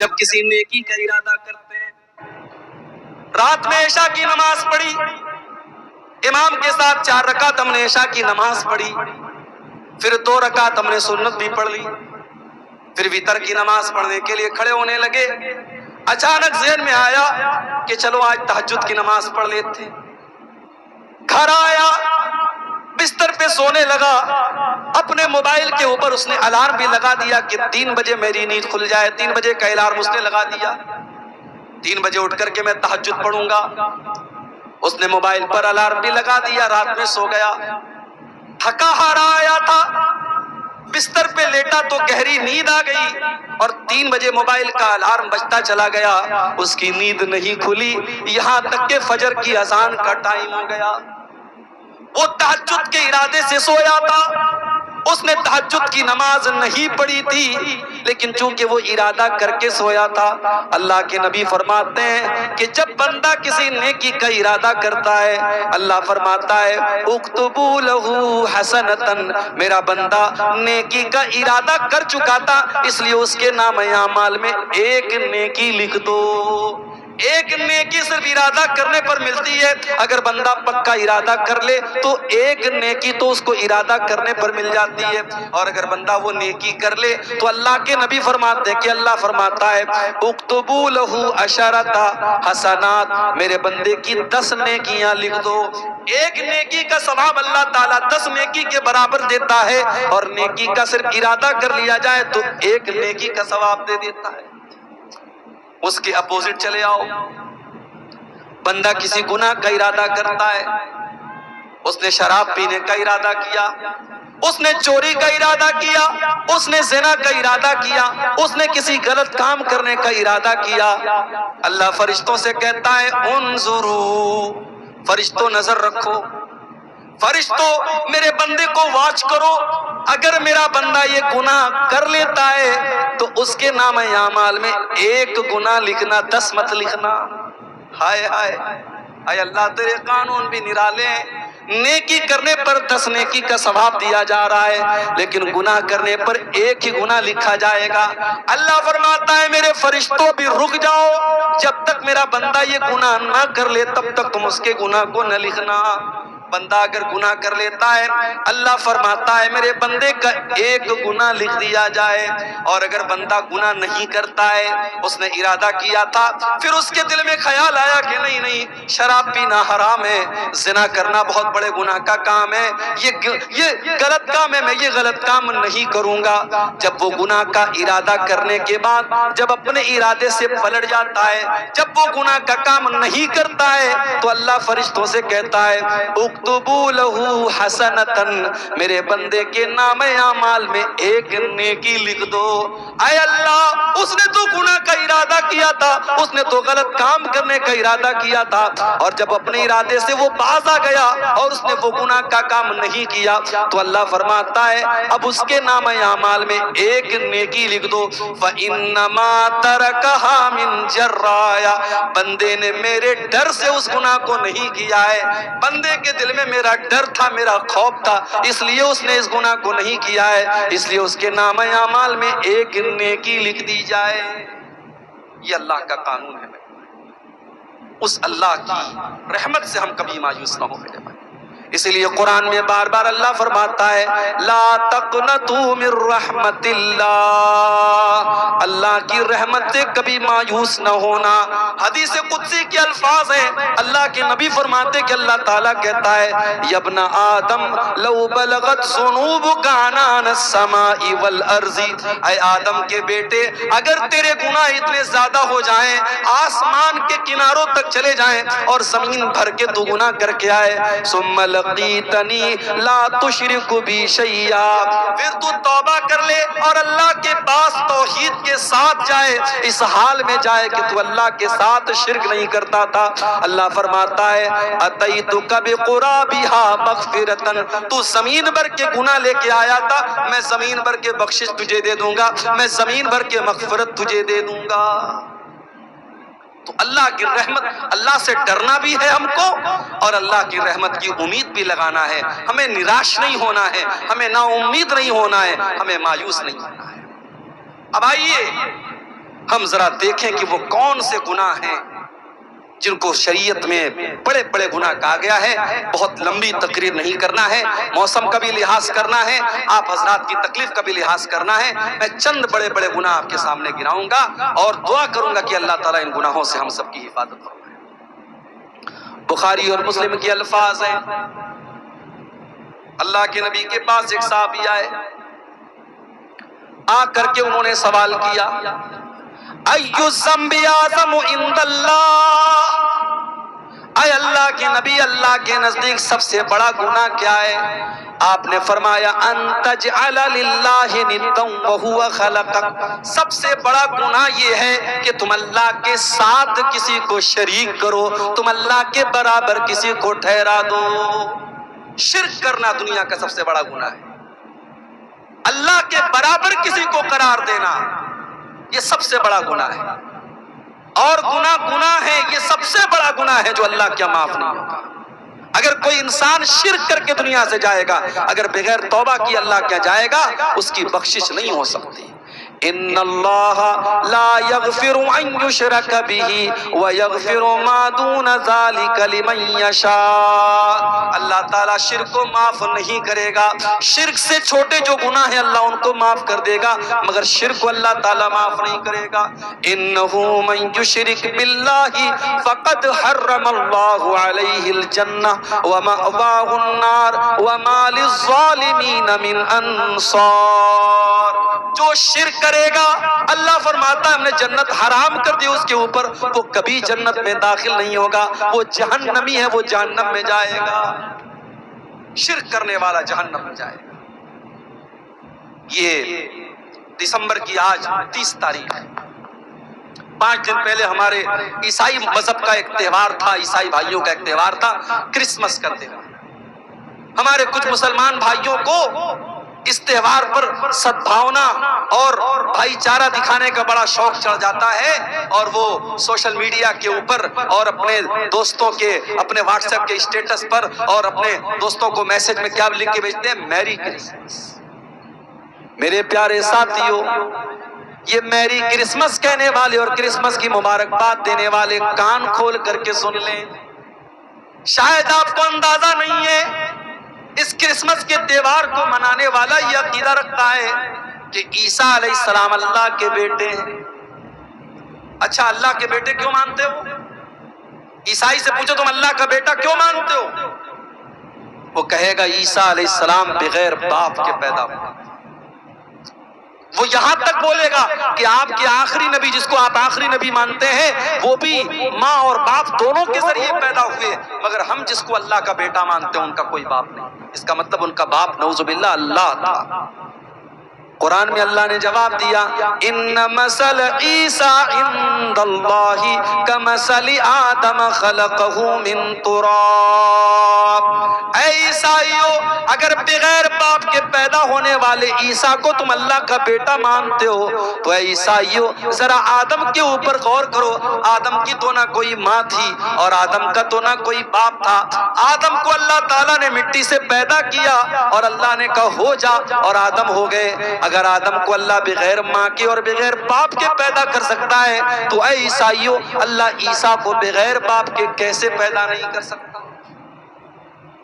جب کسی نیکی کا ارادہ کرتے ہیں، رات میں عشاء کی نماز پڑھی، امام کے ساتھ 4 رکعت ہم نے عشاء کی نماز پڑھی، پھر 2 رکعت ہم نے سنت بھی پڑھ لی، پھر وتر کی نماز پڑھنے کے لیے کھڑے ہونے لگے، اچانک ذہن میں آیا کہ چلو آج تہجد کی نماز پڑھ لیتے۔ گھر آیا، بستر پہ سونے لگا، اپنے موبائل کے اوپر اس نے الارم بھی لگا دیا کہ 3 بجے میری نیند کھل جائے، 3 بجے کا الارم اس نے لگا دیا، 3 بجے اٹھ کر کے میں تہجد پڑھوں گا۔ اس نے موبائل پر الارم بھی لگا دیا، رات میں سو گیا، تھکا ہارا آیا تھا، بستر پہ لیٹا تو گہری نیند آ گئی، اور 3 بجے موبائل کا الارم بجتا چلا گیا، اس کی نیند نہیں کھلی، یہاں تک کہ فجر کی اذان کا ٹائم ہو گیا۔ وہ تہجد کے ارادے سے سویا تھا، اس نے تہجد کی نماز نہیں پڑھی تھی، لیکن چونکہ وہ ارادہ کر کے سویا تھا۔ اللہ کے نبی فرماتے ہیں کہ جب بندہ کسی نیکی کا ارادہ کرتا ہے، اللہ فرماتا ہے اکتبوا لہ حسنۃ، میرا بندہ نیکی کا ارادہ کر چکا تھا، اس لیے اس کے نام اعمال میں ایک نیکی لکھ دو۔ ایک نیکی صرف ارادہ کرنے پر ملتی ہے، اگر بندہ پکا ارادہ کر لے تو ایک نیکی تو اس کو ارادہ کرنے پر مل جاتی ہے، اور اگر بندہ وہ نیکی کر لے تو اللہ کے نبی فرماتے ہیں کہ اللہ فرماتا ہے اکتبوا لہ عشرۃ حسنات، میرے بندے کی 10 نیکیاں لکھ دو۔ ایک نیکی کا ثواب اللہ تعالیٰ 10 نیکی کے برابر دیتا ہے، اور نیکی کا صرف ارادہ کر لیا جائے تو ایک نیکی کا ثواب دے دیتا ہے۔ اس کے اپوزٹ چلے آؤ، بندہ کسی گناہ کا ارادہ کرتا ہے، اس نے شراب پینے کا ارادہ کیا، اس نے چوری کا ارادہ کیا، اس نے زنا کا ارادہ کیا، اس نے کسی غلط کام کرنے کا ارادہ کیا، اللہ فرشتوں سے کہتا ہے انظروا، فرشتوں نظر رکھو، فرشتوں میرے بندے کو واچ کرو، اگر میرا بندہ یہ گناہ کر لیتا ہے تو اس کے نام اعمال میں ایک گناہ لکھنا، 10 مت لکھنا۔ ہائے ہائے ہائے اللہ، تیرے قانون بھی نرالے ہیں، نیکی کرنے پر 10 نیکی کا ثواب دیا جا رہا ہے، لیکن گناہ کرنے پر ایک ہی گناہ لکھا جائے گا۔ اللہ فرماتا ہے میرے فرشتوں بھی رک جاؤ، جب تک میرا بندہ یہ گناہ نہ کر لے تب تک تم اس کے گناہ کو نہ لکھنا۔ بندہ اگر گناہ کر لیتا ہے، اللہ فرماتا ہے میرے بندے کا ایک گناہ لکھ دیا جائے، اور اگر بندہ گناہ نہیں کرتا ہے، اس نے ارادہ کیا تھا، پھر اس کے دل میں خیال آیا کہ نہیں شراب پینا حرام ہے، زنا کرنا بہت بڑے گناہ کا کام ہے، یہ غلط کام ہے، میں یہ غلط کام نہیں کروں گا۔ جب وہ گناہ کا ارادہ کرنے کے بعد جب اپنے ارادے سے پلٹ جاتا ہے، جب وہ گناہ کا کام نہیں کرتا ہے، تو اللہ فرشتوں سے کہتا ہے اکتبوا لہ حسنۃ، میرے بندے کے نام اعمال میں ایک نیکی لکھ دو۔ اے اللہ، اس نے تو گناہ کا ارادہ کیا تھا، اس نے تو غلط کام کرنے کا ارادہ کیا تھا، اور جب اپنے ارادے سے وہ باز آ گیا اور اس نے وہ گناہ کا کام نہیں کیا، تو اللہ فرماتا ہے اب اس کے نام اعمال میں ایک نیکی لکھ دو۔ فَإِنَّمَا تَرَكَهَا مِن جَرَّايَ، بندے نے میرے ڈر سے اس گناہ کو نہیں کیا ہے، بندے کے دل میں میرا ڈر تھا، میرا خوف تھا، اس لیے اس نے اس گناہ کو نہیں کیا ہے، اس لیے اس کے نام اعمال میں ایک نیکی لکھ دی جائے۔ یہ اللہ کا قانون ہے، اس اللہ کی رحمت سے ہم کبھی مایوس نہ ہو میرے بھائی۔ اسی لیے قرآن میں بار بار اللہ فرماتا ہے لا تقنطوا من رحمت اللہ، اللہ کی رحمت سے کبھی مایوس نہ ہونا۔ حدیث قدسی کے الفاظ ہیں، اللہ کے نبی فرماتے کہ اللہ تعالیٰ کہتا ہے یا ابن آدم لو بلغت ذنوبک عنان السماء والارض، اے آدم کے بیٹے اگر تیرے گناہ اتنے زیادہ ہو جائیں، آسمان کے کناروں تک چلے جائیں اور زمین بھر کے تو گناہ کر کے آئے، ثم لقیتنی لا تشرک بی شیئا، پھر تو توبہ کر لے اور اللہ کے پاس توحید کے ساتھ جائے، اس حال میں جائے کہ تو اللہ کے ساتھ شرک نہیں کرتا تھا، اللہ فرماتا ہے اتیتک بقرابھا مغفرۃ، تو زمین بھر کے گناہ لے کے آیا تھا، میں زمین بھر کے بخشش تجھے دے دوں گا، میں زمین بھر کے مغفرت تجھے دے دوں گا۔ تو اللہ کی رحمت، اللہ سے ڈرنا بھی ہے ہم کو، اور اللہ کی رحمت کی امید بھی لگانا ہے، ہمیں نراش نہیں ہونا ہے، ہمیں نا امید نہیں ہونا ہے، ہمیں مایوس نہیں ہونا ہے۔ اب آئیے ہم ذرا دیکھیں کہ وہ کون سے گناہ ہیں جن کو شریعت میں بڑے بڑے گناہ کہا گیا ہے۔ بہت لمبی تقریر نہیں کرنا ہے، موسم کا بھی لحاظ کرنا ہے، آپ حضرات کی تکلیف کا بھی لحاظ کرنا ہے۔ میں چند بڑے بڑے گناہ آپ کے سامنے گناؤں گا اور دعا کروں گا کہ اللہ تعالیٰ ان گناہوں سے ہم سب کی حفاظت فرمائے۔ بخاری اور مسلم کے الفاظ ہیں، اللہ کے نبی کے پاس ایک صحابی آئے، آ کر کے انہوں نے سوال کیا، ایُّ الذنب اعظم عند اللہ، اے اللہ کے نبی، اللہ کے نزدیک سب سے بڑا گناہ کیا ہے؟ آپ نے فرمایا ان تجعل للہ ندا وہو خلقک، سب سے بڑا گناہ یہ ہے کہ تم اللہ کے ساتھ کسی کو شریک کرو، تم اللہ کے برابر کسی کو ٹھہرا دو۔ شرک کرنا دنیا کا سب سے بڑا گناہ ہے، اللہ کے برابر کسی کو قرار دینا یہ سب سے بڑا گناہ ہے، اور گناہ ہے، یہ سب سے بڑا گناہ ہے جو اللہ کیا معاف نہیں ہوگا۔ اگر کوئی انسان شرک کر کے دنیا سے جائے گا، اگر بغیر توبہ کی اللہ کیا جائے گا، اس کی بخشش نہیں ہو سکتی۔ ان اللہ لا یغفر ان یشرک بہ ویغفر ما دون ذلک لمن یشاء، اللہ تعالیٰ شرک کو معاف نہیں کرے گا، شرک سے چھوٹے جو گناہ ہیں اللہ ان کو معاف کر دے گا، مگر شرک کو اللہ تعالیٰ معاف نہیں کرے گا۔ انہ من یشرک باللہ فقد حرم اللہ علیہ الجنہ ومأواہ النار وما للظالمین من انصار، جو شرک کرے گا اللہ فرماتا ہے ہم نے جنت حرام کر دی اس کے اوپر، وہ کبھی جنت میں داخل نہیں ہوگا، وہ جہنمی ہے، وہ جہنم میں جائے گا، شرک کرنے والا جہنم میں جائے گا۔ یہ دسمبر کی آج 30 تاریخ ہے، 5 دن پہلے ہمارے عیسائی مذہب کا ایک تہوار تھا، عیسائی بھائیوں کا ایک تہوار تھا، کرسمس کا تہوار۔ ہمارے کچھ مسلمان بھائیوں کو اس تہوار پر سدبھاونا اور بھائی چارہ دکھانے کا بڑا شوق چڑھ جاتا ہے، اور وہ سوشل میڈیا کے اوپر اور اپنے دوستوں کے اپنے واٹس ایپ کے اسٹیٹس پر اور اپنے دوستوں کو میسج میں کیا لکھ کے بھیجتے ہیں؟ میری کرسمس۔ میرے پیارے ساتھیو، یہ میری کرسمس کہنے والے اور کرسمس کی مبارکباد دینے والے کان کھول کر کے سن لیں، شاید آپ کو اندازہ نہیں ہے اس کرسمس کے تہوار کو منانے والا یہ عقیدہ رکھتا ہے کہ عیسیٰ علیہ السلام اللہ کے بیٹے ہیں۔ اچھا، اللہ کے بیٹے کیوں مانتے ہو؟ عیسائی سے پوچھو تم اللہ کا بیٹا کیوں مانتے ہو؟ وہ کہے گا عیسیٰ علیہ السلام بغیر باپ کے پیدا ہوئے۔ وہ یہاں تک بولے گا کہ آپ کے آخری نبی جس کو آپ آخری نبی مانتے ہیں وہ بھی ماں اور باپ دونوں کے ذریعے پیدا ہوئے، مگر ہم جس کو اللہ کا بیٹا مانتے ہیں ان کا کوئی باپ نہیں، اس کا مطلب ان کا باپ نعوذ باللہ اللہ تھا۔ قرآن میں اللہ نے جواب دیا، ان مثل عیسیٰ عند اللہ کمثل آدم خلقہ من تراب، اے عیسائیو اگر بغیر باپ کے پیدا ہونے والے عیسیٰ کو تم اللہ کا بیٹا مانتے ہو تو اے عیسائیو ذرا آدم کے اوپر غور کرو، آدم کی تو نہ کوئی ماں تھی اور آدم کا تو نہ کوئی باپ تھا، آدم کو اللہ تعالیٰ نے مٹی سے پیدا کیا اور اللہ نے کہا ہو جا اور آدم ہو گئے۔ اگر آدم کو اللہ بغیر ماں کے اور بغیر باپ کے پیدا کر سکتا ہے تو اے عیسائیو اللہ عیسیٰ کو بغیر باپ کے کیسے پیدا نہیں کر سکتا؟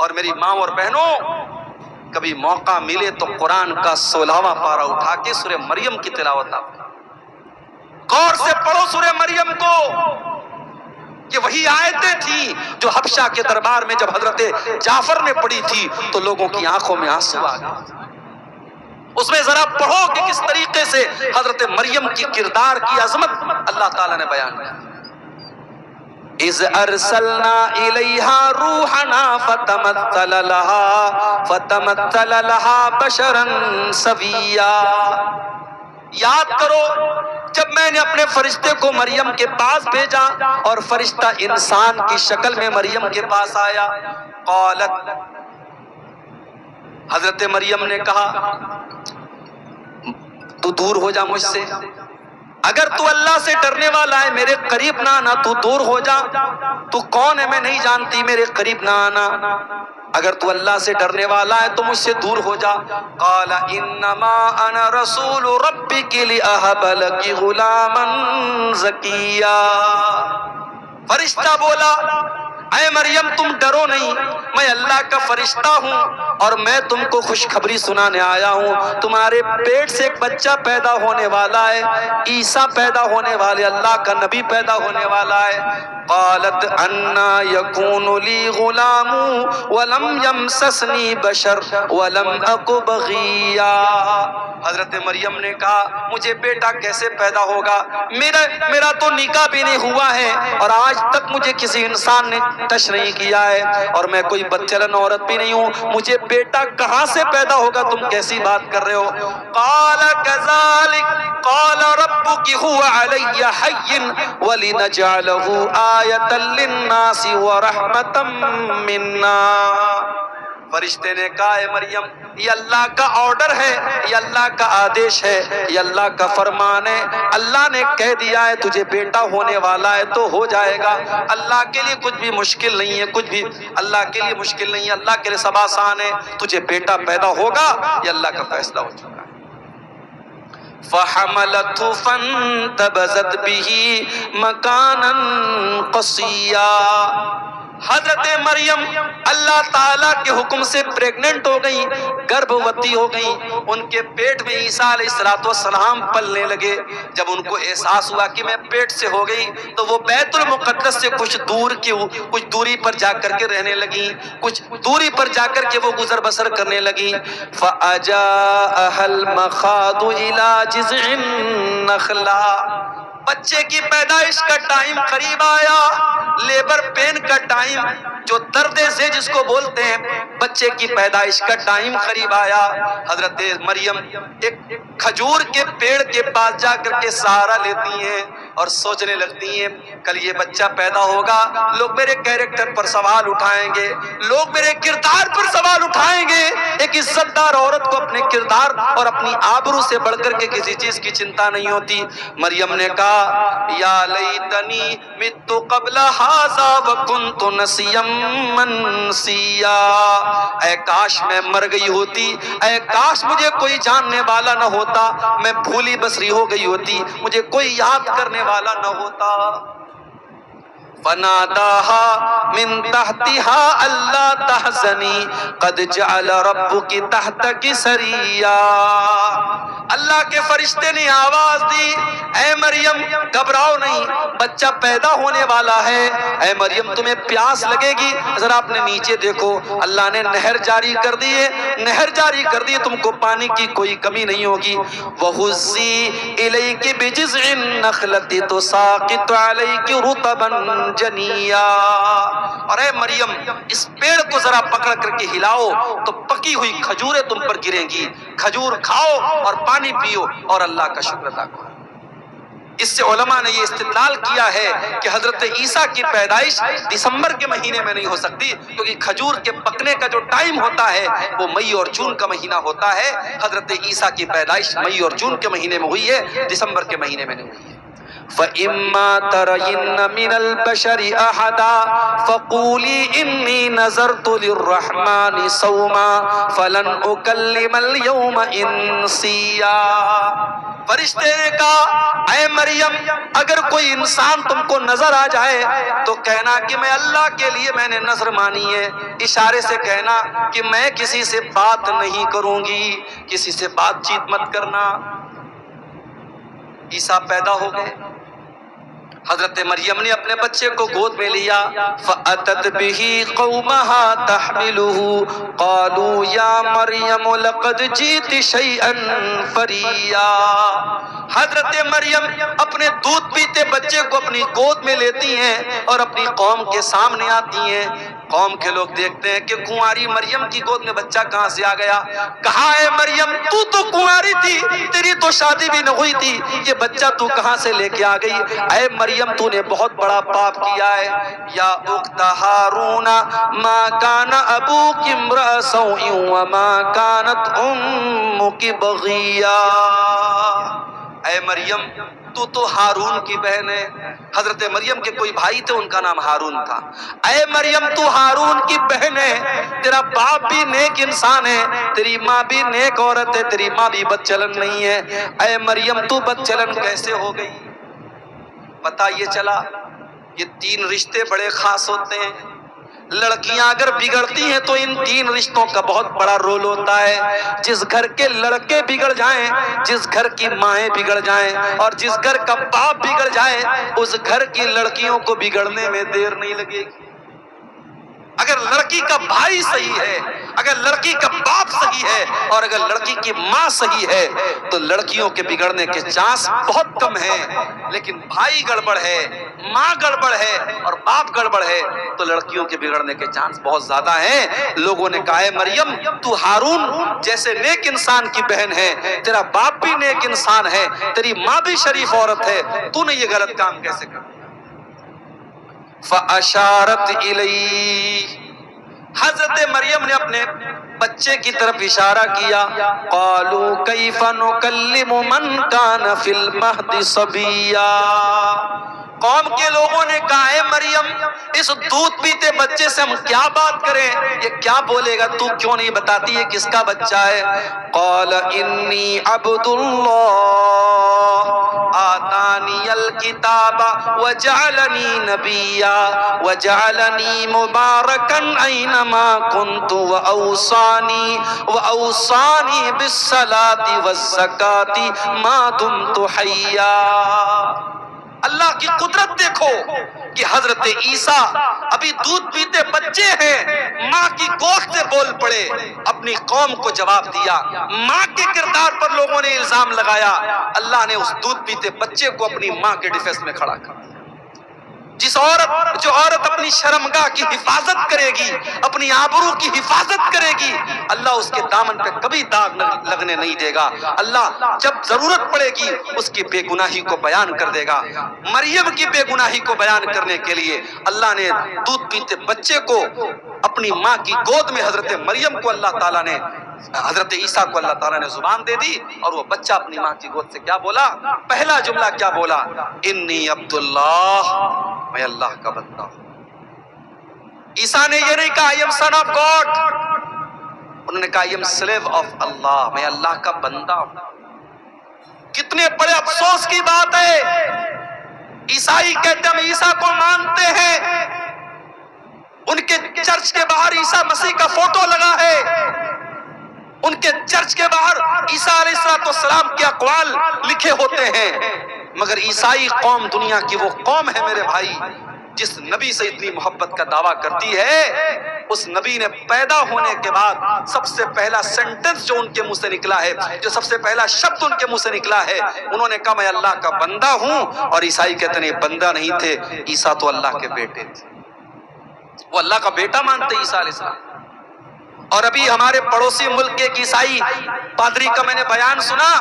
اور میری ماں اور بہنوں، کبھی موقع ملے تو قرآن کا 16واں پارہ اٹھا کے سورہ مریم کی تلاوت آپ غور سے پڑھو سورہ مریم کو۔ یہ وہی آیتیں تھیں جو حبشہ کے دربار میں جب حضرت جعفر نے پڑھی تھی تو لوگوں کی آنکھوں میں آنسو آ گئے۔ اس میں ذرا پڑھو کہ کس طریقے سے حضرت مریم کی کردار کی عظمت اللہ تعالیٰ نے بیان کیا۔ اِذْ أَرْسَلْنَا إِلَيْهَا رُوحَنَا فَتَمَثَّلَ لَهَا بَشَرًا سَوِيًّا، یاد کرو جب میں نے اپنے فرشتے کو مریم کے پاس بھیجا اور فرشتہ انسان کی شکل میں مریم کے پاس آیا، قالت، حضرت مریم نے کہا تو دور ہو جا مجھ سے، اگر تو اللہ سے ڈرنے والا ہے میرے قریب نہ آنا، تو دور ہو جا، تو کون ہے میں نہیں جانتی، میرے قریب نہ آنا۔ اگر تو اللہ سے ڈرنے والا ہے تو مجھ سے دور ہو جا۔ قال انما انا رسول ربک لاہب لک غلاما زکیا۔ فرشتہ بولا اے مریم تم ڈرو نہیں، میں اللہ کا فرشتہ ہوں اور میں تم کو خوشخبری سنانے آیا ہوں۔ تمہارے پیٹ سے ایک بچہ پیدا ہونے والا ہے، عیسیٰ پیدا ہونے والے، اللہ کا نبی پیدا ہونے والا ہے۔ قالت انا یکون لی غلام ولم یمسسنی بشر ولم اک بغیا۔ حضرت مریم نے کہا مجھے بیٹا کیسے پیدا ہوگا، میرا تو نکاح بھی نہیں ہوا ہے اور آج تک مجھے کسی انسان نے ٹچ نہیں کیا ہے اور میں کوئی بدچلن عورت بھی نہیں ہوں، مجھے بیٹا کہاں سے پیدا ہوگا، تم کیسی بات کر رہے ہو؟ قال كذلك قال ربك هو علي حي ولنجعله آية للناس ورحمة منا۔ فرشتے نے کہا اے مریم یہ اللہ کا آرڈر ہے، یہ اللہ کا آدیش ہے، یہ اللہ کا فرمان ہے، اللہ نے کہہ دیا ہے تجھے بیٹا ہونے والا ہے تو ہو جائے گا۔ اللہ کے لیے کچھ بھی مشکل نہیں ہے، کچھ بھی اللہ کے لیے مشکل نہیں ہے، اللہ کے لیے سب آسان ہے، تجھے بیٹا پیدا ہوگا، یہ اللہ کا فیصلہ ہو چکا ہے۔ فحملته فانتبذت به مكانا قصيا۔ حضرت مریم اللہ تعالیٰ کے حکم سے پریگننٹ ہو گئی، گربھوتی ہو گئی، ان کے پیٹ میں عیسیٰ علیہ السلام پلنے لگے۔ جب ان کو احساس ہوا کہ میں پیٹ سے ہو گئی تو وہ بیت المقدس سے کچھ دوری پر جا کر کے رہنے لگی، کچھ دوری پر جا کر کے وہ گزر بسر کرنے لگی۔ فَأَجَاءَهَا الْمَخَاضُ إِلَى جِذْعِ النَّخْلَةِ۔ بچے کی پیدائش کا ٹائم قریب آیا، لیبر پین کا ٹائم، جو درد زے جس کو بولتے ہیں، بچے کی پیدائش کا ٹائم قریب آیا۔ حضرت مریم ایک کھجور کے پیڑ کے پاس جا کر کے سہارا لیتی ہیں اور سوچنے لگتی ہیں کل یہ بچہ پیدا ہوگا، لوگ میرے کیریکٹر پر سوال اٹھائیں گے، لوگ میرے کردار پر سوال اٹھائیں گے۔ ایک عزت دار عورت کو اپنے کردار اور اپنی آبرو سے بڑھ کر کے کسی چیز کی چنتا نہیں ہوتی۔ مریم نے کہا یا لیتنی مت قبل ھذا وکنت نسیا منسیا۔ اے کاش میں مر گئی ہوتی، اے کاش مجھے کوئی جاننے والا نہ ہوتا، میں بھولی بسری ہو گئی ہوتی، مجھے کوئی یاد کرنے والا نہ ہوتا۔ فناداها من تحتها ألا تحزني قد جعل ربك تحتك سريا۔ اللہ کے فرشتے نے آواز دی اے مریم گھبراؤ نہیں، بچہ پیدا ہونے والا ہے، اے مریم تمہیں پیاس لگے گی، ذرا اپنے نیچے دیکھو، اللہ نے نہر جاری کر دی ہے، نہر جاری کر دی ہے، تم کو پانی کی کوئی کمی نہیں ہوگی۔ وَهُزِّي إِلَيْكِ بِجِذْعِ النَّخْلَةِ تُسَاقِطُ عَلَيْكِ رُطَبًا جنیا۔ اور اے مریم اس پیڑ کو ذرا پکڑ کر کے ہلاؤ تو پکی ہوئی کھجوریں تم پر گریں گی، کھجور کھاؤ اور پانی پیو اور اللہ کا شکر ادا کرو۔ اس سے علماء نے یہ استدلال کیا ہے کہ حضرت عیسیٰ کی پیدائش دسمبر کے مہینے میں نہیں ہو سکتی، کیونکہ کھجور کے پکنے کا جو ٹائم ہوتا ہے وہ مئی اور جون کا مہینہ ہوتا ہے۔ حضرت عیسیٰ کی پیدائش مئی اور جون کے مہینے میں ہوئی ہے، دسمبر کے مہینے میں نہیں ہوئی ہے۔ فَإِمَّا تَرَيِنَّ مِنَ الْبَشَرِ أَحَدًا فَقُولِي إِنِّي نَذَرْتُ لِلرَّحْمَنِ صَوْمًا فَلَنْ أُكَلِّمَ الْيَوْمَ إِنسِيًّا۔ فرشتے نے کہا اے مریم اگر کوئی انسان تم کو نظر آ جائے تو کہنا کہ میں اللہ کے لیے میں نے نظر مانی ہے، اشارے سے کہنا کہ میں کسی سے بات نہیں کروں گی، کسی سے بات چیت مت کرنا۔ عیسیٰ پیدا ہو گئے، حضرت مریم نے اپنے بچے کو گود میں لیا۔ فَأَتَتْ بِهِ قَوْمَهَا تَحْمِلُهُ قَالُوا يَا مَرْيَمُ لَقَدْ جِئْتِ شَيْئًا فَرِيًّا۔ حضرت مریم اپنے دودھ پیتے بچے کو اپنی گود میں لیتی ہیں اور اپنی قوم کے سامنے آتی ہیں۔ قوم کے لوگ دیکھتے ہیں کہ کنواری مریم کی گود میں بچہ کہاں سے آ گیا، کہا اے مریم تو کنواری تھی، تیری تو شادی بھی نہ ہوئی تھی، یہ بچہ تو کہاں سے لے کے آ گئی؟ اے مریم تو نے بہت بڑا پاپ کیا ہے۔ یا اخت ہارون ما کان ابوک امرأ سوء وما کانت امک بغیا۔ اے مریم تو ہارون کی بہن ہے. حضرت مریم کے کوئی بھائی تھے، ان کا نام ہارون تھا. اے مریم تو ہارون کی بہن ہے، تیرا باپ بھی نیک انسان ہے، تیری ماں بھی نیک عورت ہے، تیری ماں بھی بد چلن نہیں ہے. اے مریم تو بد چلن کیسے ہو گئی؟ پتہ یہ چلا یہ 3 رشتے بڑے خاص ہوتے ہیں. لڑکیاں اگر بگڑتی ہیں تو ان 3 رشتوں کا بہت بڑا رول ہوتا ہے. جس گھر کے لڑکے بگڑ جائیں، جس گھر کی مائیں بگڑ جائیں اور جس گھر کا باپ بگڑ جائے، اس گھر کی لڑکیوں کو بگڑنے میں دیر نہیں لگے گی. اگر لڑکی کا بھائی صحیح ہے، اگر لڑکی کا باپ صحیح ہے اور اگر لڑکی کی ماں صحیح ہے تو لڑکیوں کے بگڑنے کے چانس بہت کم ہیں. لیکن بھائی گڑبڑ ہے، ماں گڑبڑ ہے اور باپ گڑبڑ ہے تو لڑکیوں کے بگڑنے کے چانس بہت زیادہ ہیں. لوگوں نے کہا ہے مریم تو ہارون جیسے نیک انسان کی بہن ہے، تیرا باپ بھی نیک انسان ہے، تیری ماں بھی شریف عورت ہے، تو نے یہ غلط کام کیسے کر؟ فَأَشَارَتْ إِلَيْهِ، حضرت مریم نے اپنے بچے کی طرف اشارہ کیا. قَالُوا كَيْفَ نُكَلِّمُ مَنْ كَانَ فِي الْمَهْدِ صَبِيًّا. قوم کے لوگوں نے کہا ہے مریم اس دودھ پیتے بچے سے ہم کیا بات کریں، یہ کیا بولے گا، تو کیوں نہیں بتاتی یہ کس کا بچہ ہے؟ قَالَ إِنِّي عَبْدُ اللَّهِ آتَانِيَ الْكِتَابَ وَجَعَلَنِي نَبِيًّا وَجَعَلَنِي مُبَارَكًا أَيْنَمَا كُنْتُ وَأَوْصَانِي بِالصَّلَاةِ وَالزَّكَاةِ مَا دُمْتُ حَيًّا. اللہ کی قدرت دیکھو کہ حضرت عیسیٰ ابھی دودھ پیتے بچے ہیں، ماں کی گود سے بول پڑے، اپنی قوم کو جواب دیا. ماں کے کردار پر لوگوں نے الزام لگایا، اللہ نے اس دودھ پیتے بچے کو اپنی ماں کے ڈیفنس میں کھڑا کر. جو عورت اپنی شرمگاہ کی حفاظت کرے گی، اپنی آبرو کی حفاظت کرے گی، اللہ اس کے دامن پہ کبھی داغ لگنے نہیں دے گا. اللہ جب ضرورت پڑے گی اس کی بے گناہی کو بیان کر دے گا. مریم کی بے گناہی کو بیان کرنے کے لیے اللہ نے دودھ پیتے بچے کو اپنی ماں کی گود میں، حضرت مریم کو اللہ تعالیٰ نے، حضرت عیسیٰ کو اللہ تعالیٰ نے زبان دے دی اور وہ بچہ اپنی ماں کی گود سے کیا بولا؟ پہلا جملہ کیا بولا؟ انی عبداللہ، میں اللہ کا بندہ ہوں. عیسیٰ نے یہ نہیں کہا I am son of God، انہوں نے کہا I am slave of اللہ، میں اللہ کا بندہ ہوں. کتنے بڑے افسوس کی بات ہے. عیسائی کہتے ہم عیسیٰ کو مانتے ہیں، ان کے چرچ کے باہر عیسیٰ مسیح کا فوٹو لگا ہے، ان کے چرچ کے باہر عیسیٰ علیہ السلام کے اقوال لکھے ہوتے ہیں. مگر عیسائی قوم دنیا کی وہ قوم ہے میرے بھائی جس نبی سے اتنی محبت کا دعویٰ کرتی ہے. اس نبی نے پیدا ہونے کے بعد سب سے پہلا سینٹنس جو ان کے منہ سے نکلا ہے، جو سب سے پہلا شبد ان کے منہ سے نکلا ہے، انہوں نے کہا میں اللہ کا بندہ ہوں. اور عیسائی کہتے ہیں بندہ نہیں تھے، عیسیٰ تو اللہ کے بیٹے تھے، وہ اللہ کا بیٹا مانتے عیسیٰ علیہ السلام. اور ابھی ہمارے پڑوسی ملک کے ایک عیسائی پادری کا میں نے بیان سنا،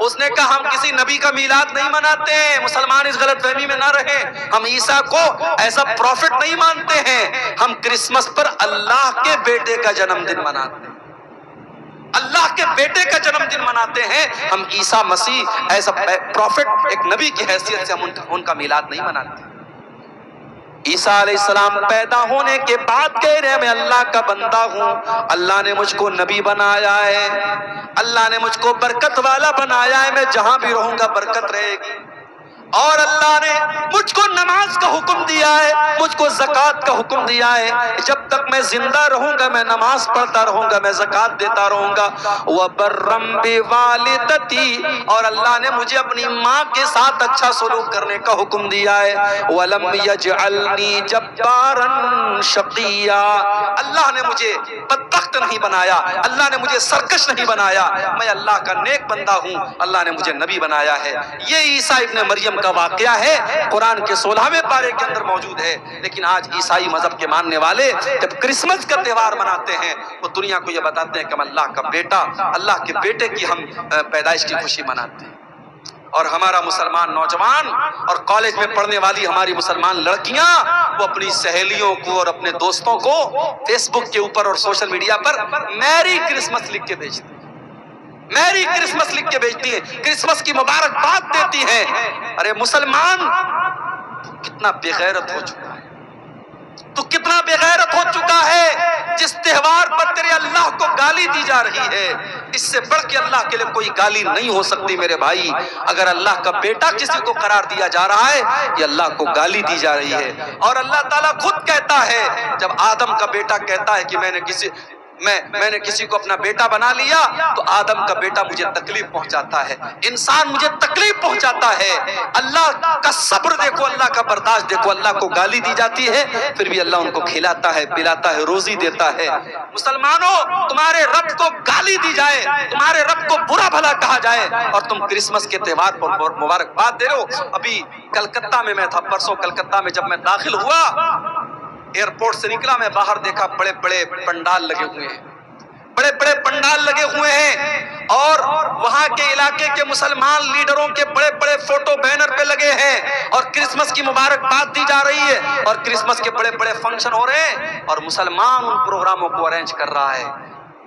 اس نے کہا ہم کسی نبی کا میلاد نہیں مناتے ہیں. مسلمان اس غلط فہمی میں نہ رہیں، ہم عیسیٰ کو ایسا پروفٹ نہیں مانتے ہیں، ہم کرسمس پر اللہ کے بیٹے کا جنم دن مناتے ہیں، اللہ کے بیٹے کا جنم دن مناتے ہیں. ہم عیسیٰ مسیح ایسا پروفٹ ایک نبی کی حیثیت سے ہم ان کا میلاد نہیں مناتے. عیسیٰ علیہ السلام پیدا ہونے کے بعد کہہ رہے ہیں میں اللہ کا بندہ ہوں، اللہ نے مجھ کو نبی بنایا ہے، اللہ نے مجھ کو برکت والا بنایا ہے، میں جہاں بھی رہوں گا برکت رہے گی. اور اللہ نے مجھ کو نماز کا حکم دیا ہے، مجھ کو زکوٰۃ کا حکم دیا ہے، جب تک میں زندہ رہوں گا میں نماز پڑھتا رہوں گا، میں زکوٰۃ دیتا رہوں گا. وَبَرًّا بِوَالِدَتِي، اور اللہ نے مجھے اپنی ماں کے ساتھ اچھا سلوک کرنے کا حکم دیا ہے. وَلَمْ يَجْعَلْنِي جَبَّارًا شَقِيًّا، اللہ نے مجھے بدبخت نہیں بنایا، اللہ نے مجھے سرکش نہیں بنایا، میں اللہ کا نیک بندہ ہوں، اللہ نے مجھے نبی بنایا ہے. یہ عیسیٰ ابن مریم کا واقعہ ہے، قرآن کے 16ویں پارے کے اندر موجود ہے. لیکن آج عیسائی مذہب کے ماننے والے جب کرسمس کا تہوار مناتے ہیں وہ دنیا کو یہ بتاتے ہیں کہ ہم اللہ کا بیٹا، اللہ کے بیٹے کی ہم پیدائش کی خوشی مناتے ہیں. اور ہمارا مسلمان نوجوان اور کالج میں پڑھنے والی ہماری مسلمان لڑکیاں وہ اپنی سہیلیوں کو اور اپنے دوستوں کو فیس بک کے اوپر اور سوشل میڈیا پر میری کرسمس لکھ کے بھیجتے ہیں. میری کرسمس لکھ کے بھیجتی ہیں، کرسمس کی مبارکباد دیتی ہیں۔ ارے مسلمان کتنا بے غیرت ہو چکا ہے، تو کتنا بے غیرت ہو چکا ہے جس تہوار پر تیرے اللہ کو گالی دی جا رہی ہے۔ اس سے بڑھ کے اللہ کے لیے کوئی گالی نہیں ہو سکتی میرے بھائی۔ اگر اللہ کا بیٹا کسی کو قرار دیا جا رہا ہے، یہ اللہ کو گالی دی جا رہی ہے۔ اور اللہ تعالیٰ خود کہتا ہے، جب آدم کا بیٹا کہتا ہے کہ میں نے کسی کو اپنا بیٹا بنا لیا، تو آدم کا بیٹا مجھے تکلیف پہنچاتا ہے، انسان مجھے تکلیف پہنچاتا ہے۔ اللہ کا صبر دیکھو، اللہ کا برداشت دیکھو۔ اللہ کو گالی دی جاتی ہے، پھر بھی اللہ ان کو کھلاتا ہے، پلاتا ہے، روزی دیتا ہے۔ مسلمانوں، تمہارے رب کو گالی دی جائے، تمہارے رب کو برا بھلا کہا جائے، اور تم کرسمس کے تہوار پر مبارکباد دے رہو۔ ابھی کلکتہ میں تھا، پرسوں کلکتہ میں جب میں داخل ہوا، ایئرپورٹ سے نکلا، میں باہر دیکھا بڑے بڑے پنڈال لگے ہوئے ہیں، بڑے بڑے پنڈال لگے ہوئے ہیں، اور وہاں کے علاقے کے مسلمان لیڈروں کے بڑے بڑے فوٹو بینر پہ لگے ہیں، اور کرسمس کی مبارکباد دی جا رہی ہے، اور کرسمس کے بڑے بڑے فنکشن ہو رہے ہیں، اور مسلمان ان پروگراموں کو ارینج کر رہا ہے۔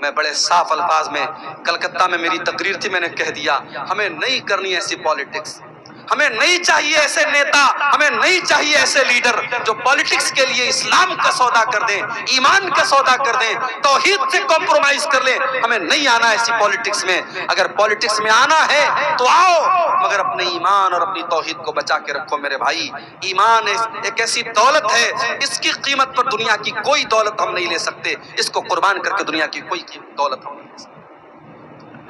میں بڑے صاف الفاظ میں، کلکتہ میں میری تقریر تھی، میں نے کہہ دیا ہمیں نہیں کرنی ایسی پالیٹکس، ہمیں نہیں چاہیے ایسے نیتا، ہمیں نہیں چاہیے ایسے لیڈر جو پالیٹکس کے لیے اسلام کا سودا کر دیں، ایمان کا سودا کر دیں، توحید سے کمپرومائز کر لیں۔ ہمیں نہیں آنا ایسی پالیٹکس میں۔ اگر پالیٹکس میں آنا ہے تو آؤ، مگر اپنے ایمان اور اپنی توحید کو بچا کے رکھو میرے بھائی۔ ایمان ایک ایسی دولت ہے، اس کی قیمت پر دنیا کی کوئی دولت ہم نہیں لے سکتے، اس کو قربان کر کے دنیا کی کوئی دولت ہم نہیں لے سکتے۔